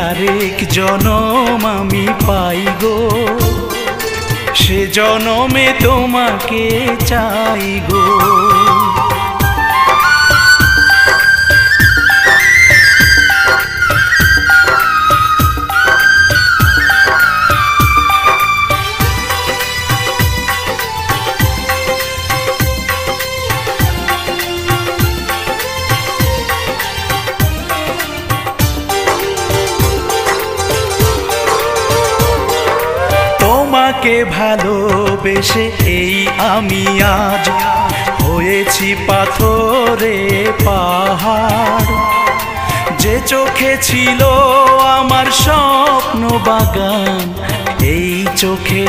আরেক জনম আমি পাই গো, সে জনমে তোমাকে চাই গো। তোমাকে ভালোবেসে এই আমি আজ হয়েছি পাথরে পাহাড়, যে চোখে ছিল আমার স্বপ্ন বাগান, এই চোখে